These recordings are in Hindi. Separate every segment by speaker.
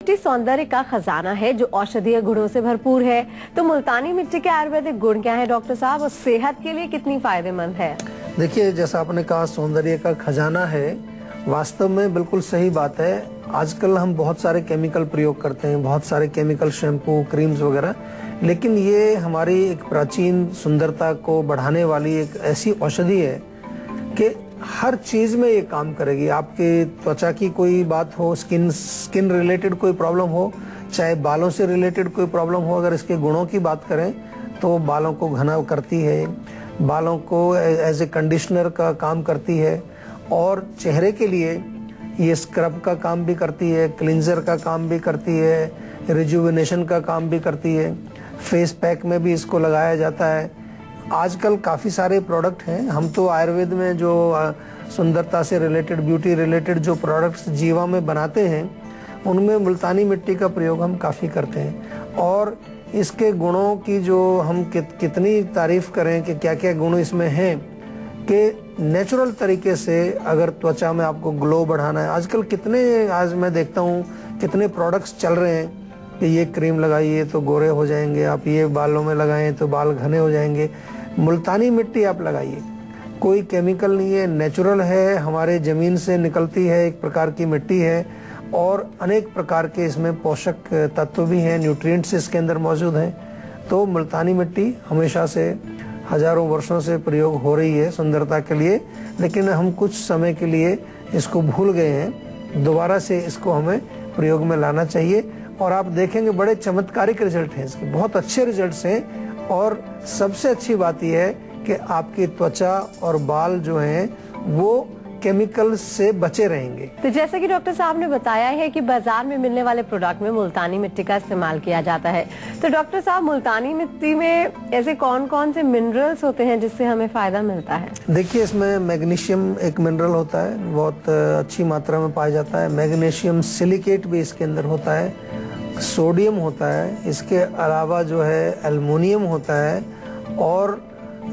Speaker 1: मिट्टी सौंदर्य का खजाना है जो औषधीय गुणों से भरपूर है। तो मुल्तानी मिट्टी के आयुर्वेदिक गुण क्या है डॉक्टर साहब, और सेहत के लिए कितनी फायदेमंद है?
Speaker 2: देखिए, जैसा आपने कहा सौंदर्य का खजाना है, वास्तव में बिल्कुल सही बात है। आजकल हम बहुत सारे केमिकल प्रयोग करते हैं, बहुत सारे केमिकल शैम्पू, क्रीम्स वगैरह, लेकिन ये हमारी एक प्राचीन सुंदरता को बढ़ाने वाली एक ऐसी औषधि है कि हर चीज में ये काम करेगी। आपके त्वचा की कोई बात हो, स्किन रिलेटेड कोई प्रॉब्लम हो, चाहे बालों से रिलेटेड कोई प्रॉब्लम हो, अगर इसके गुणों की बात करें तो बालों को घना करती है, बालों को एज ए कंडीशनर का काम करती है, और चेहरे के लिए ये स्क्रब का काम भी करती है, क्लींजर का काम भी करती है, रिजुविनेशन का काम भी करती है। फेस पैक में भी इसको लगाया जाता है। आजकल काफ़ी सारे प्रोडक्ट हैं। हम तो आयुर्वेद में जो सुंदरता से रिलेटेड, ब्यूटी रिलेटेड जो प्रोडक्ट्स जीवा में बनाते हैं, उनमें मुल्तानी मिट्टी का प्रयोग हम काफ़ी करते हैं। और इसके गुणों की जो हम कितनी तारीफ करें कि क्या क्या गुण इसमें हैं, कि नेचुरल तरीके से अगर त्वचा में आपको ग्लो बढ़ाना है, आजकल आज मैं देखता हूँ कितने प्रोडक्ट्स चल रहे हैं कि ये क्रीम लगाइए तो गोरे हो जाएंगे, आप ये बालों में लगाएं तो बाल घने हो जाएंगे। मुल्तानी मिट्टी आप लगाइए, कोई केमिकल नहीं है, नेचुरल है, हमारे ज़मीन से निकलती है, एक प्रकार की मिट्टी है, और अनेक प्रकार के इसमें पोषक तत्व भी हैं, न्यूट्रिएंट्स इसके अंदर मौजूद हैं। तो मुल्तानी मिट्टी हमेशा से, हजारों वर्षों से प्रयोग हो रही है सुंदरता के लिए, लेकिन हम कुछ समय के लिए इसको भूल गए हैं। दोबारा से इसको हमें प्रयोग में लाना चाहिए, और आप देखेंगे बड़े चमत्कारिक रिजल्ट हैं इसके, बहुत अच्छे रिजल्ट्स हैं। और सबसे अच्छी बात यह है कि आपकी त्वचा और बाल जो हैं वो केमिकल से बचे रहेंगे।
Speaker 1: तो जैसे कि डॉक्टर साहब ने बताया है कि बाजार में मिलने वाले प्रोडक्ट में मुल्तानी मिट्टी का इस्तेमाल किया जाता है, तो डॉक्टर साहब मुल्तानी मिट्टी में ऐसे कौन कौन से मिनरल्स होते हैं जिससे हमें फायदा मिलता है?
Speaker 2: देखिए, इसमें मैग्नीशियम एक मिनरल होता है, बहुत अच्छी मात्रा में पाया जाता है। मैग्नीशियम सिलिकेट भी इसके अंदर होता है, सोडियम होता है, इसके अलावा जो है एल्युमिनियम होता है, और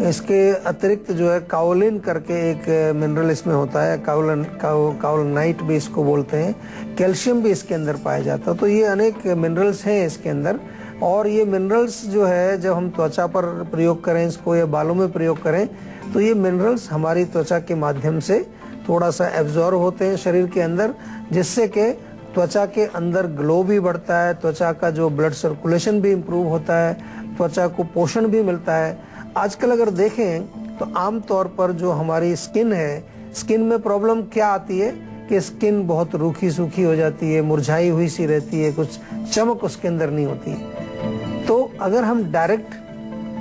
Speaker 2: इसके अतिरिक्त जो है काओलिन करके एक मिनरल इसमें होता है, काओलिनाइट भी इसको बोलते हैं। कैल्शियम भी इसके अंदर पाया जाता है। तो ये अनेक मिनरल्स हैं इसके अंदर, और ये मिनरल्स जो है जब हम त्वचा पर प्रयोग करें इसको, या बालों में प्रयोग करें, तो ये मिनरल्स हमारी त्वचा के माध्यम से थोड़ा सा एब्जॉर्ब होते हैं शरीर के अंदर, जिससे कि त्वचा के अंदर ग्लो भी बढ़ता है, त्वचा का जो ब्लड सर्कुलेशन भी इम्प्रूव होता है, त्वचा को पोषण भी मिलता है। आजकल अगर देखें तो आम तौर पर जो हमारी स्किन है, स्किन में प्रॉब्लम क्या आती है कि स्किन बहुत रूखी सूखी हो जाती है, मुरझाई हुई सी रहती है, कुछ चमक उसके अंदर नहीं होती है। तो अगर हम डायरेक्ट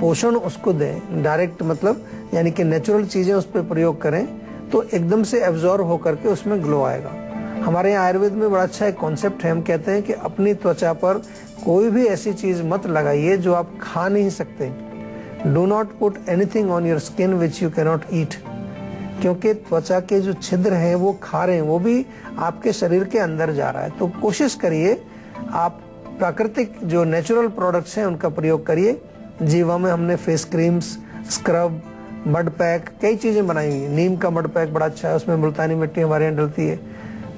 Speaker 2: पोषण उसको दें, डायरेक्ट मतलब यानी कि नेचुरल चीजें उस पर प्रयोग करें, तो एकदम से एब्जॉर्ब होकर के उसमें ग्लो आएगा। हमारे यहाँ आयुर्वेद में बड़ा अच्छा एक कॉन्सेप्ट है, हम कहते हैं कि अपनी त्वचा पर कोई भी ऐसी चीज मत लगाइए जो आप खा नहीं सकते। Do not put anything on your skin which you cannot eat, क्योंकि त्वचा के जो छिद्र हैं वो खा रहे हैं, वो भी आपके शरीर के अंदर जा रहा है। तो कोशिश करिए आप प्राकृतिक जो नेचुरल प्रोडक्ट्स हैं उनका प्रयोग करिए। जीवा में हमने face creams, scrub, mud pack, कई चीजें बनाई हुई। नीम का मड पैक बड़ा अच्छा है, उसमें मुल्तानी मिट्टी हमारे यहाँ डलती है,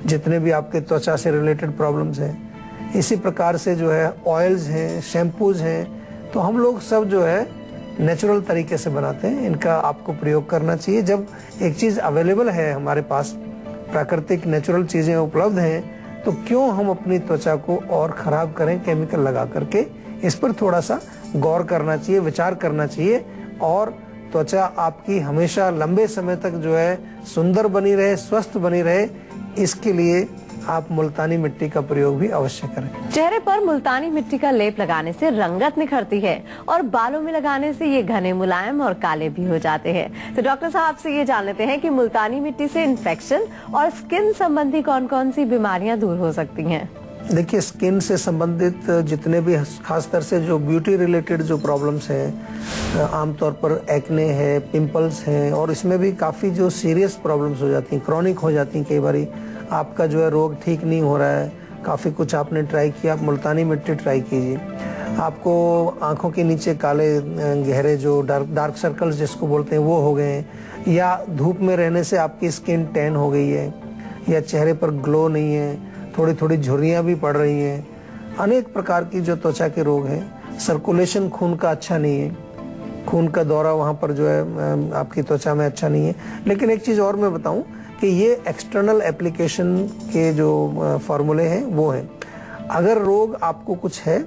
Speaker 2: जितने भी आपके त्वचा से रिलेटेड प्रॉब्लम्स हैं। इसी प्रकार से जो है ऑयल्स हैं, शैम्पूज हैं, तो हम लोग सब जो है नेचुरल तरीके से बनाते हैं। इनका आपको प्रयोग करना चाहिए। जब एक चीज अवेलेबल है हमारे पास, प्राकृतिक नेचुरल चीजें उपलब्ध हैं, तो क्यों हम अपनी त्वचा को और खराब करें केमिकल लगा करके? इस पर थोड़ा सा गौर करना चाहिए, विचार करना चाहिए, और त्वचा आपकी हमेशा लंबे समय तक जो है सुंदर बनी रहे, स्वस्थ बनी रहे, इसके लिए आप मुल्तानी मिट्टी का प्रयोग भी अवश्य करें।
Speaker 1: चेहरे पर मुल्तानी मिट्टी का लेप लगाने से रंगत निखरती है, और बालों में लगाने से ये घने, मुलायम और काले भी हो जाते हैं। तो डॉक्टर साहब से ये जान लेते हैं कि मुल्तानी मिट्टी से इन्फेक्शन और स्किन संबंधी कौन कौन सी बीमारियां दूर हो सकती हैं?
Speaker 2: देखिए, स्किन से संबंधित जितने भी, खासकर से जो ब्यूटी रिलेटेड जो प्रॉब्लम्स हैं, आमतौर पर एक्ने है, पिंपल्स हैं, और इसमें भी काफ़ी जो सीरियस प्रॉब्लम्स हो जाती हैं, क्रॉनिक हो जाती हैं। कई बारी आपका जो है रोग ठीक नहीं हो रहा है, काफ़ी कुछ आपने ट्राई किया, आप मुल्तानी मिट्टी ट्राई कीजिए। आपको आंखों के नीचे काले गहरे जो डार्क सर्कल्स जिसको बोलते हैं वो हो गए हैं, या धूप में रहने से आपकी स्किन टैन हो गई है, या चेहरे पर ग्लो नहीं है, थोड़ी थोड़ी झुर्रियाँ भी पड़ रही हैं, अनेक प्रकार की जो त्वचा के रोग हैं। सर्कुलेशन खून का अच्छा नहीं है, खून का दौरा वहाँ पर जो है आपकी त्वचा में अच्छा नहीं है। लेकिन एक चीज़ और मैं बताऊं कि ये एक्सटर्नल एप्लीकेशन के जो फार्मूले हैं वो हैं। अगर रोग आपको कुछ है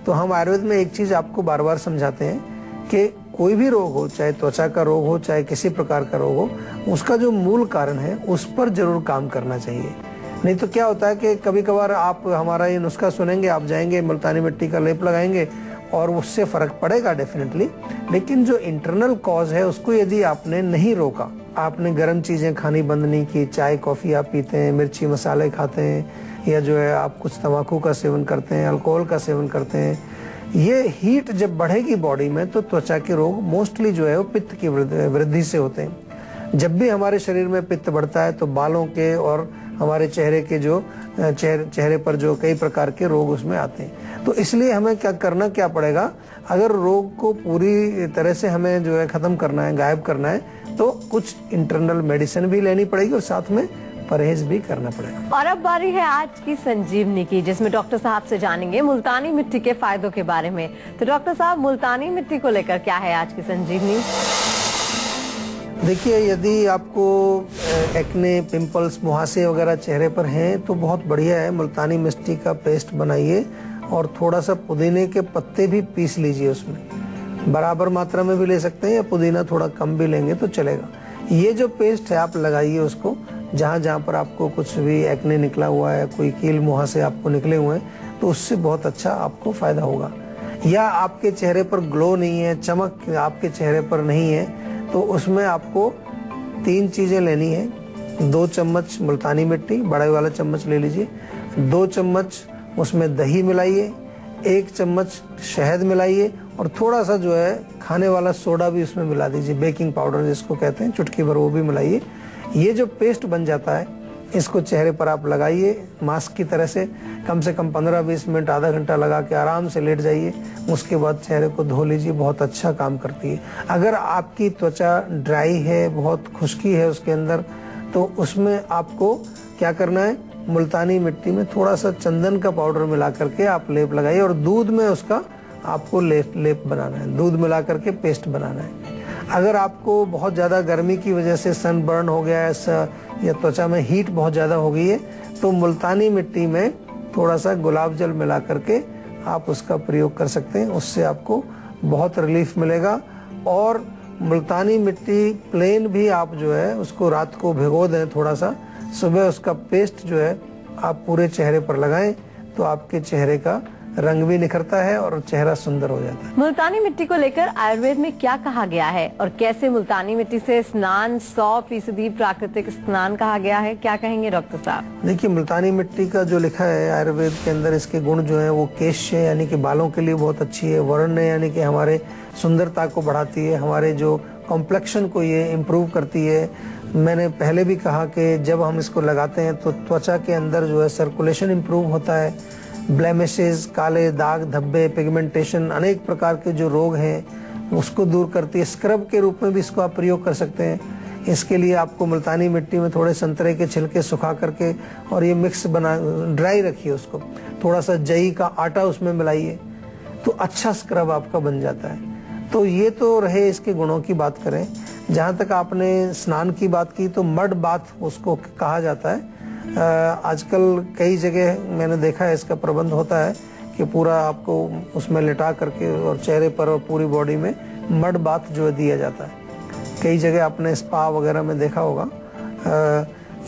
Speaker 2: तो हम आयुर्वेद में एक चीज़ आपको बार बार समझाते हैं कि कोई भी रोग हो, चाहे त्वचा का रोग हो, चाहे किसी प्रकार का रोग हो, उसका जो मूल कारण है उस पर जरूर काम करना चाहिए। नहीं तो क्या होता है कि कभी कभार आप हमारा ये नुस्खा सुनेंगे, आप जाएंगे मुल्तानी मिट्टी का लेप लगाएंगे और उससे फर्क पड़ेगा डेफिनेटली, लेकिन जो इंटरनल कॉज है उसको यदि आपने नहीं रोका, आपने गर्म चीजें खानी बंद नहीं की, चाय कॉफी आप पीते हैं, मिर्ची मसाले खाते हैं, या जो है आप कुछ तंबाकू का सेवन करते हैं, अल्कोहल का सेवन करते हैं, ये हीट जब बढ़ेगी बॉडी में तो त्वचा के रोग मोस्टली जो है वो पित्त की वृद्धि से होते हैं। जब भी हमारे शरीर में पित्त बढ़ता है तो बालों के और हमारे चेहरे के जो चेहरे पर जो कई प्रकार के रोग उसमें आते हैं। तो इसलिए हमें क्या पड़ेगा, अगर रोग को पूरी तरह से हमें जो है खत्म करना है, गायब करना है, तो कुछ इंटरनल मेडिसिन भी लेनी पड़ेगी और साथ में परहेज भी करना पड़ेगा।
Speaker 1: और अब बारी है आज की संजीवनी की, जिसमें डॉक्टर साहब से जानेंगे मुल्तानी मिट्टी के फायदों के बारे में। तो डॉक्टर साहब, मुल्तानी मिट्टी को लेकर क्या है आज की संजीवनी?
Speaker 2: देखिए, यदि आपको एक्ने, पिंपल्स, मुहासे वगैरह चेहरे पर हैं तो बहुत बढ़िया है, मुल्तानी मिट्टी का पेस्ट बनाइए और थोड़ा सा पुदीने के पत्ते भी पीस लीजिए, उसमें बराबर मात्रा में भी ले सकते हैं या पुदीना थोड़ा कम भी लेंगे तो चलेगा। ये जो पेस्ट है आप लगाइए उसको जहाँ जहाँ पर आपको कुछ भी एक्ने निकला हुआ है, कोई कील मुहासे आपको निकले हुए हैं, तो उससे बहुत अच्छा आपको फायदा होगा। या आपके चेहरे पर ग्लो नहीं है, चमक आपके चेहरे पर नहीं है, तो उसमें आपको 3 चीजें लेनी है। 2 चम्मच मुल्तानी मिट्टी, बड़े वाला चम्मच ले लीजिए, 2 चम्मच उसमें दही मिलाइए, 1 चम्मच शहद मिलाइए और थोड़ा सा जो है खाने वाला सोडा भी उसमें मिला दीजिए, बेकिंग पाउडर जिसको कहते हैं, चुटकी भर वो भी मिलाइए। ये जो पेस्ट बन जाता है इसको चेहरे पर आप लगाइए मास्क की तरह से कम 15-20 मिनट, आधा घंटा लगा के आराम से लेट जाइए। उसके बाद चेहरे को धो लीजिए, बहुत अच्छा काम करती है। अगर आपकी त्वचा ड्राई है, बहुत खुश्की है उसके अंदर, तो उसमें आपको क्या करना है, मुल्तानी मिट्टी में थोड़ा सा चंदन का पाउडर मिला करके आप लेप लगाइए और दूध में उसका आपको लेप बनाना है, दूध मिला करके पेस्ट बनाना है। अगर आपको बहुत ज़्यादा गर्मी की वजह से सनबर्न हो गया है या त्वचा में हीट बहुत ज़्यादा हो गई है, तो मुल्तानी मिट्टी में थोड़ा सा गुलाब जल मिला करके आप उसका प्रयोग कर सकते हैं, उससे आपको बहुत रिलीफ मिलेगा। और मुल्तानी मिट्टी प्लेन भी आप जो है उसको रात को भिगो दें थोड़ा सा, सुबह उसका पेस्ट जो है आप पूरे चेहरे पर लगाएं तो आपके चेहरे का रंग भी निखरता है और चेहरा सुंदर हो जाता है।
Speaker 1: मुल्तानी मिट्टी को लेकर आयुर्वेद में क्या कहा गया है और कैसे मुल्तानी मिट्टी से स्नान 100% प्राकृतिक स्नान कहा गया है, क्या कहेंगे डॉक्टर साहब?
Speaker 2: देखिए, मुल्तानी मिट्टी का जो लिखा है आयुर्वेद के अंदर, इसके गुण जो है वो केश यानी कि बालों के लिए बहुत अच्छी है, वर्ण यानी कि हमारे सुंदरता को बढ़ाती है, हमारे जो कॉम्प्लेक्शन को ये इम्प्रूव करती है। मैंने पहले भी कहा कि जब हम इसको लगाते हैं तो त्वचा के अंदर जो है सर्कुलेशन इम्प्रूव होता है, ब्लेमिशेस, काले दाग, धब्बे, पिगमेंटेशन, अनेक प्रकार के जो रोग हैं उसको दूर करती है। स्क्रब के रूप में भी इसको आप प्रयोग कर सकते हैं। इसके लिए आपको मुल्तानी मिट्टी में थोड़े संतरे के छिलके सुखा करके और ये मिक्स बना ड्राई रखिए, उसको थोड़ा सा जई का आटा उसमें मिलाइए तो अच्छा स्क्रब आपका बन जाता है। तो ये तो रहे इसके गुणों की बात करें। जहाँ तक आपने स्नान की बात की तो मड बाथ उसको कहा जाता है। आजकल कई जगह मैंने देखा है इसका प्रबंध होता है कि पूरा आपको उसमें लिटा करके और चेहरे पर और पूरी बॉडी में मड बाथ जो है दिया जाता है। कई जगह आपने स्पा वगैरह में देखा होगा।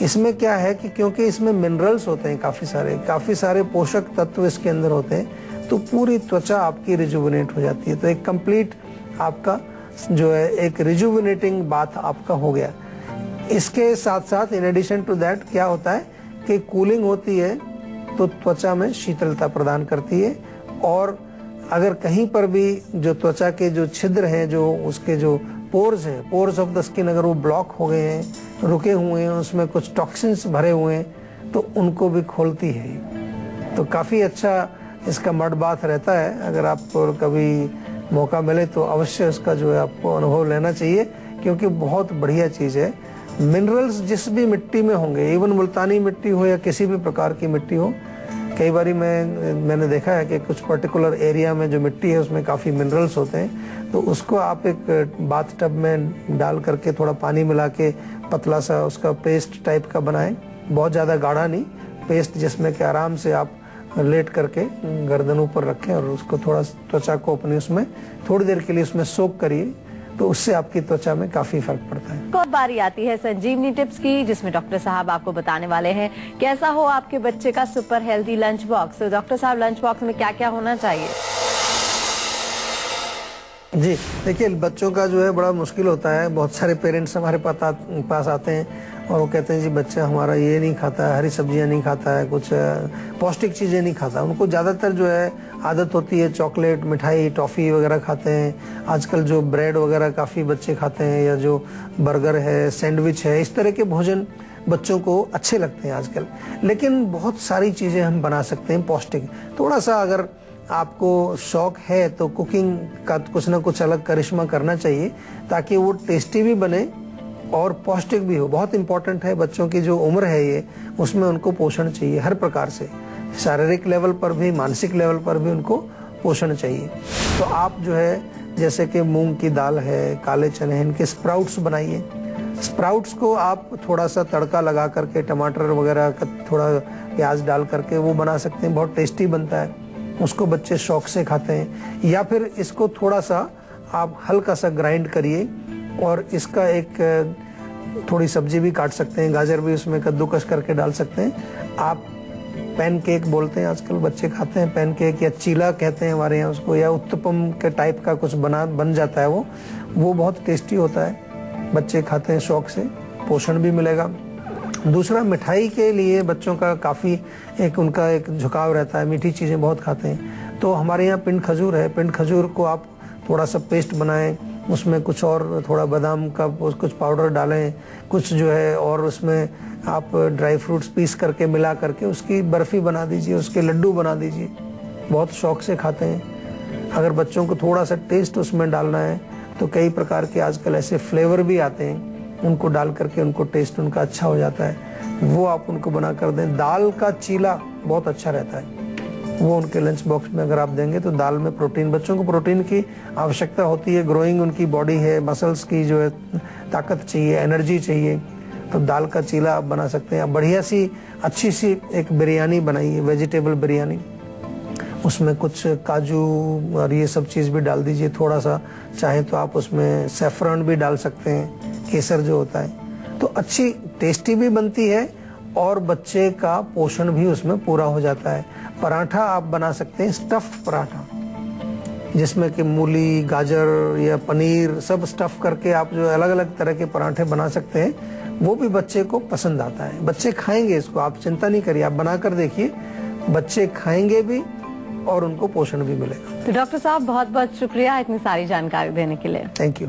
Speaker 2: इसमें क्या है कि क्योंकि इसमें मिनरल्स होते हैं, काफ़ी सारे पोषक तत्व इसके अंदर होते हैं, तो पूरी त्वचा आपकी रिजुविनेट हो जाती है। तो एक कंप्लीट आपका जो है एक रिजुविनेटिंग बाथ आपका हो गया। इसके साथ साथ इन एडिशन टू दैट क्या होता है कि कूलिंग होती है तो त्वचा में शीतलता प्रदान करती है। और अगर कहीं पर भी जो त्वचा के जो छिद्र हैं, जो उसके जो पोर्स हैं, पोर्स ऑफ द स्किन, अगर वो ब्लॉक हो गए हैं, रुके हुए हैं, उसमें कुछ टॉक्सिन्स भरे हुए हैं, तो उनको भी खोलती है। तो काफ़ी अच्छा इसका मड बाथ रहता है। अगर आपको कभी मौका मिले तो अवश्य इसका जो है आपको अनुभव लेना चाहिए, क्योंकि बहुत बढ़िया चीज़ है। मिनरल्स जिस भी मिट्टी में होंगे, इवन मुल्तानी मिट्टी हो या किसी भी प्रकार की मिट्टी हो, कई बारी मैंने देखा है कि कुछ पर्टिकुलर एरिया में जो मिट्टी है उसमें काफ़ी मिनरल्स होते हैं, तो उसको आप एक बाथ टब में डाल करके थोड़ा पानी मिला के पतला सा उसका पेस्ट टाइप का बनाएं, बहुत ज़्यादा गाढ़ा नहीं, पेस्ट जिसमें कि आराम से आप लेट करके गर्दन ऊपर रखें और उसको थोड़ा त्वचा को अपनी उसमें थोड़ी देर के लिए उसमें सोक करिए, तो उससे आपकी त्वचा में काफी फर्क पड़ता है।
Speaker 1: और बारी आती है संजीवनी टिप्स की, जिसमें डॉक्टर साहब आपको बताने वाले हैं कैसा हो आपके बच्चे का सुपर हेल्दी लंच बॉक्स। तो डॉक्टर साहब, लंच बॉक्स में क्या क्या होना चाहिए?
Speaker 2: जी देखिए, बच्चों का जो है बड़ा मुश्किल होता है। बहुत सारे पेरेंट्स हमारे पास आते हैं और वो कहते हैं जी बच्चा हमारा ये नहीं खाता है, हरी सब्जियां नहीं खाता है, कुछ पौष्टिक चीज़ें नहीं खाता। उनको ज़्यादातर जो है आदत होती है चॉकलेट, मिठाई, टॉफ़ी वगैरह खाते हैं। आजकल जो ब्रेड वगैरह काफ़ी बच्चे खाते हैं, या जो बर्गर है, सैंडविच है, इस तरह के भोजन बच्चों को अच्छे लगते हैं आजकल। लेकिन बहुत सारी चीज़ें हम बना सकते हैं पौष्टिक। थोड़ा सा अगर आपको शौक है तो कुकिंग का कुछ ना कुछ अलग करिश्मा करना चाहिए, ताकि वो टेस्टी भी बने और पौष्टिक भी हो। बहुत इंपॉर्टेंट है, बच्चों की जो उम्र है ये, उसमें उनको पोषण चाहिए हर प्रकार से, शारीरिक लेवल पर भी, मानसिक लेवल पर भी उनको पोषण चाहिए। तो आप जो है जैसे कि मूंग की दाल है, काले चने हैं, इनके स्प्राउट्स बनाइए। स्प्राउट्स को आप थोड़ा सा तड़का लगा करके, टमाटर वगैरह का थोड़ा प्याज डाल करके वो बना सकते हैं, बहुत टेस्टी बनता है, उसको बच्चे शौक से खाते हैं। या फिर इसको थोड़ा सा आप हल्का सा ग्राइंड करिए और इसका एक थोड़ी सब्जी भी काट सकते हैं, गाजर भी उसमें कद्दूकस करके डाल सकते हैं। आप पैनकेक बोलते हैं आजकल बच्चे खाते हैं, पैनकेक या चीला कहते हैं हमारे यहाँ उसको, या उत्तपम के टाइप का कुछ बन जाता है वो बहुत टेस्टी होता है, बच्चे खाते हैं शौक से, पोषण भी मिलेगा। दूसरा, मिठाई के लिए बच्चों का काफ़ी उनका एक झुकाव रहता है, मीठी चीज़ें बहुत खाते हैं। तो हमारे यहाँ पिंड खजूर है, पिंड खजूर को आप थोड़ा सा पेस्ट बनाएं, उसमें कुछ और थोड़ा बादाम का कुछ पाउडर डालें, कुछ जो है और उसमें आप ड्राई फ्रूट्स पीस करके मिला करके उसकी बर्फ़ी बना दीजिए, उसके लड्डू बना दीजिए, बहुत शौक से खाते हैं। अगर बच्चों को थोड़ा सा टेस्ट उसमें डालना है तो कई प्रकार के आजकल ऐसे फ्लेवर भी आते हैं, उनको डाल करके उनको टेस्ट उनका अच्छा हो जाता है, वो आप उनको बना कर दें। दाल का चीला बहुत अच्छा रहता है, वो उनके लंच बॉक्स में अगर आप देंगे तो दाल में प्रोटीन, बच्चों को प्रोटीन की आवश्यकता होती है, ग्रोइंग उनकी बॉडी है, मसल्स की जो है ताकत चाहिए, एनर्जी चाहिए, तो दाल का चीला आप बना सकते हैं। बढ़िया सी अच्छी सी एक बिरयानी बनाइए, वेजिटेबल बिरयानी, उसमें कुछ काजू और ये सब चीज़ भी डाल दीजिए, थोड़ा सा चाहे तो आप उसमें सैफरन भी डाल सकते हैं, केसर जो होता है, तो अच्छी टेस्टी भी बनती है और बच्चे का पोषण भी उसमें पूरा हो जाता है। पराठा आप बना सकते हैं, स्टफ्ड पराठा, जिसमें कि मूली, गाजर या पनीर सब स्टफ करके आप जो अलग अलग तरह के पराठे बना सकते हैं, वो भी बच्चे को पसंद आता है, बच्चे खाएंगे इसको, आप चिंता नहीं करिए, आप बनाकर देखिए, बच्चे खाएंगे भी और उनको पोषण भी मिलेगा।
Speaker 1: तो डॉक्टर साहब, बहुत बहुत शुक्रिया इतनी सारी जानकारी देने के लिए।
Speaker 2: Thank you.